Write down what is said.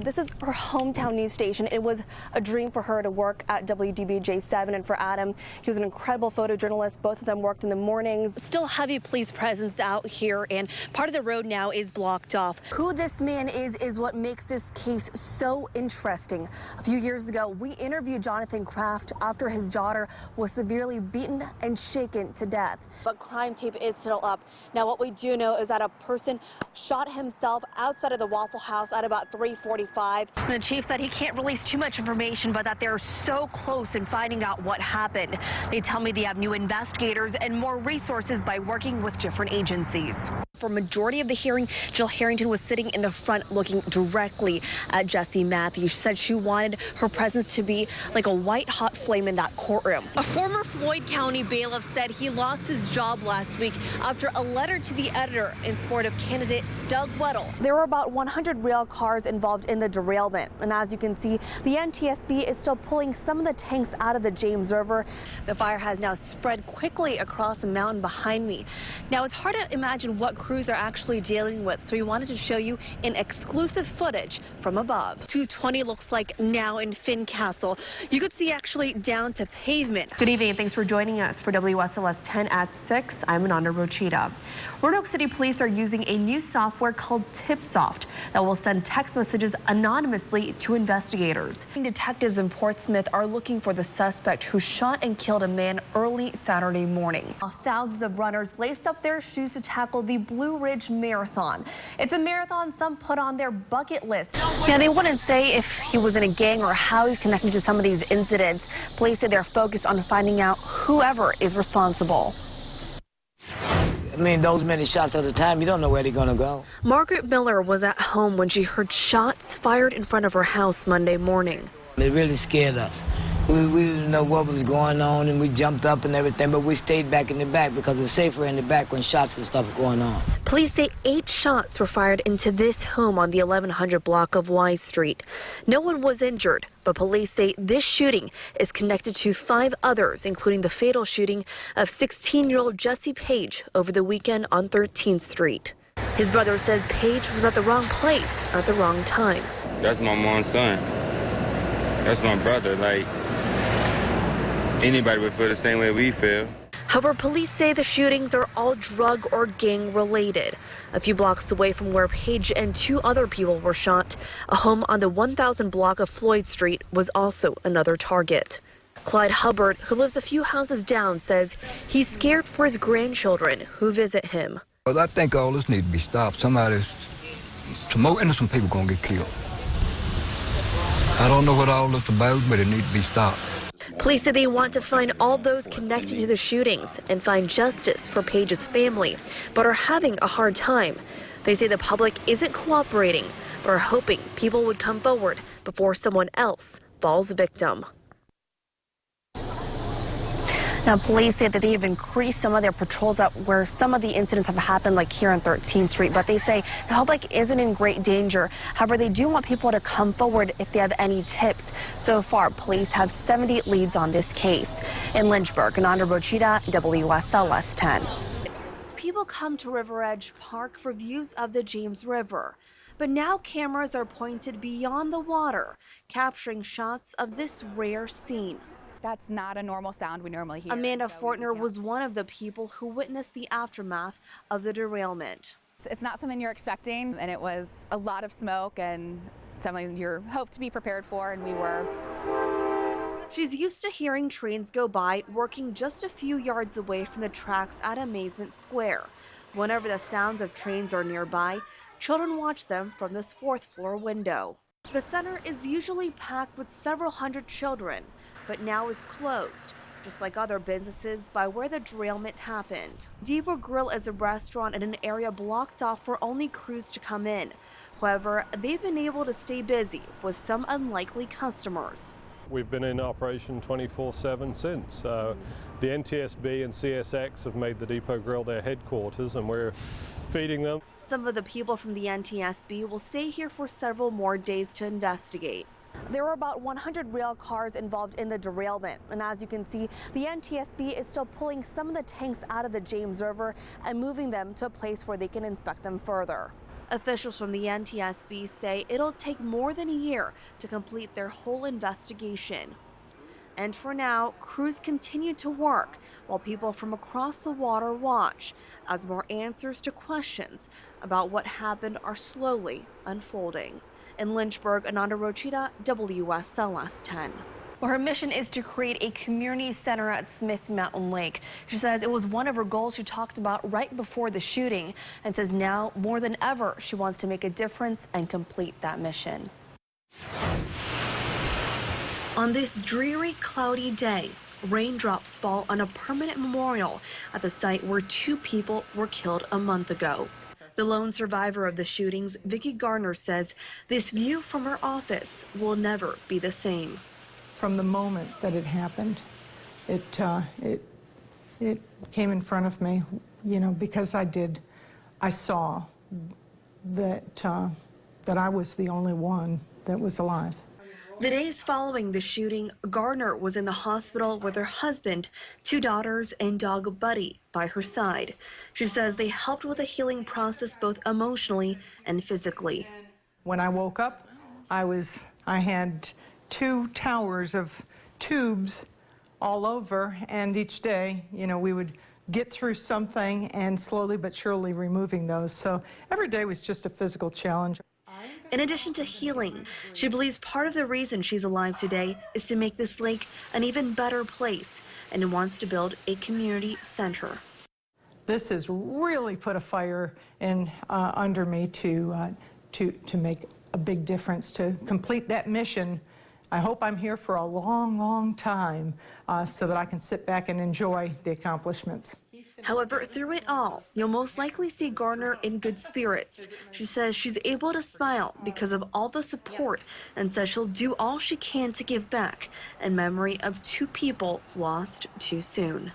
This is her hometown news station. It was a dream for her to work at WDBJ7, and for Adam, he was an incredible photojournalist. Both of them worked in the mornings. Still heavy police presence out here, and part of the road now is blocked off. Who this man is what makes this case so interesting. A few years ago, we interviewed Jonathan Kraft after his daughter was severely beaten and shaken to death. But crime tape is still up. Now, what we do know is that a person shot himself outside of the Waffle House at about 3:45. The chief said he can't release too much information, but that they're so close in finding out what happened. They tell me they have new investigators and more resources by working with different agencies. For majority of the hearing, Jill Harrington was sitting in the front looking directly at Jesse Matthews. She said she wanted her presence to be like a white-hot flame in that courtroom. A former Floyd County bailiff said he lost his job last week after a letter to the editor in support of candidate Doug Weddle. There were about 100 rail cars involved in the derailment, and as you can see, the NTSB is still pulling some of the tanks out of the James River. The fire has now spread quickly across the mountain behind me. Now, it's hard to imagine what crews are actually dealing with, so we wanted to show you an exclusive footage from above. 220 looks like now in Fincastle. You could see actually down to pavement. Good evening and thanks for joining us for WSLS 10 at 6. I'm Ananda Rochita. Roanoke City Police are using a new software called TipSoft that will send text messages anonymously to investigators. Detectives in Portsmouth are looking for the suspect who shot and killed a man early Saturday morning. Thousands of runners laced up their shoes to tackle the Blue Ridge Marathon. It's a marathon some put on their bucket list. Yeah, they wouldn't say if he was in a gang or how he's connected to some of these incidents. Police say they're focused on finding out whoever is responsible. I mean, those many shots at a time, you don't know where they're going to go. Margaret Miller was at home when she heard shots fired in front of her house Monday morning. It really scared us. We didn't know what was going on, and we jumped up and everything, but we stayed back in the back because it's safer in the back when shots and stuff are going on. Police say 8 shots were fired into this home on the 1100 block of Y Street. No one was injured, but police say this shooting is connected to 5 others, including the fatal shooting of 16-year-old Jesse Page over the weekend on 13th Street. His brother says Page was at the wrong place at the wrong time. That's my mom's son. That's my brother. Like, anybody would feel the same way we feel. However, police say the shootings are all drug or gang related. A few blocks away from where Page and 2 other people were shot, a home on the 1000 block of Floyd Street was also another target. Clyde Hubbard, who lives a few houses down, says he's scared for his grandchildren who visit him. Well, I think all this needs to be stopped. Some more innocent people going to get killed. I don't know what all this is about, but it needs to be stopped. Police say they want to find all those connected to the shootings and find justice for Page's family, but are having a hard time. They say the public isn't cooperating, but are hoping people would come forward before someone else falls victim. Now, police say that they've increased some of their patrols up where some of the incidents have happened, like here on 13th Street, but they say the public isn't in great danger. However, they do want people to come forward if they have any tips. So far, police have 70 leads on this case. In Lynchburg, Ananda Rochita, WSLS 10. People come to River Edge Park for views of the James River. But now cameras are pointed beyond the water, capturing shots of this rare scene. That's not a normal sound we normally hear. Amanda Fortner was one of the people who witnessed the aftermath of the derailment. It's not something you're expecting, and it was a lot of smoke and something you hope to be prepared for, and we were. She's used to hearing trains go by, working just a few yards away from the tracks at Amazement Square. Whenever the sounds of trains are nearby, children watch them from this 4th floor window. The center is usually packed with several hundred children, but now is closed, just like other businesses by where the derailment happened. Depot Grill is a restaurant in an area blocked off for only crews to come in. However, they've been able to stay busy with some unlikely customers. We've been in operation 24/7 since. The NTSB and CSX have made the Depot Grill their headquarters, and we're feeding them. Some of the people from the NTSB will stay here for several more days to investigate. There were about 100 rail cars involved in the derailment, and as you can see, the NTSB is still pulling some of the tanks out of the James River and moving them to a place where they can inspect them further. Officials from the NTSB say it'll take more than a year to complete their whole investigation. And for now, crews continue to work while people from across the water watch as more answers to questions about what happened are slowly unfolding. In Lynchburg, Ananda Rochita, WFLS 10. Well, her mission is to create a community center at Smith Mountain Lake. She says it was one of her goals she talked about right before the shooting and says now more than ever she wants to make a difference and complete that mission. On this dreary, cloudy day, raindrops fall on a permanent memorial at the site where 2 people were killed a month ago. The lone survivor of the shootings, Vicki Gardner, says this view from her office will never be the same. From the moment that it happened, it came in front of me, you know, because I saw that I was the only one that was alive. The days following the shooting, Gardner was in the hospital with her husband, 2 daughters, and dog Buddy by her side. She says they helped with the healing process both emotionally and physically. When I woke up, I had 2 towers of tubes all over, and each day, you know, we would get through something and slowly but surely removing those. So every day was just a physical challenge. In addition to healing, she believes part of the reason she's alive today is to make this lake an even better place and wants to build a community center. This has really put a fire in under me to make a big difference, to complete that mission. I hope I'm here for a long, long time so that I can sit back and enjoy the accomplishments. However, through it all, you'll most likely see Gardner in good spirits. She says she's able to smile because of all the support and says she'll do all she can to give back in memory of 2 people lost too soon.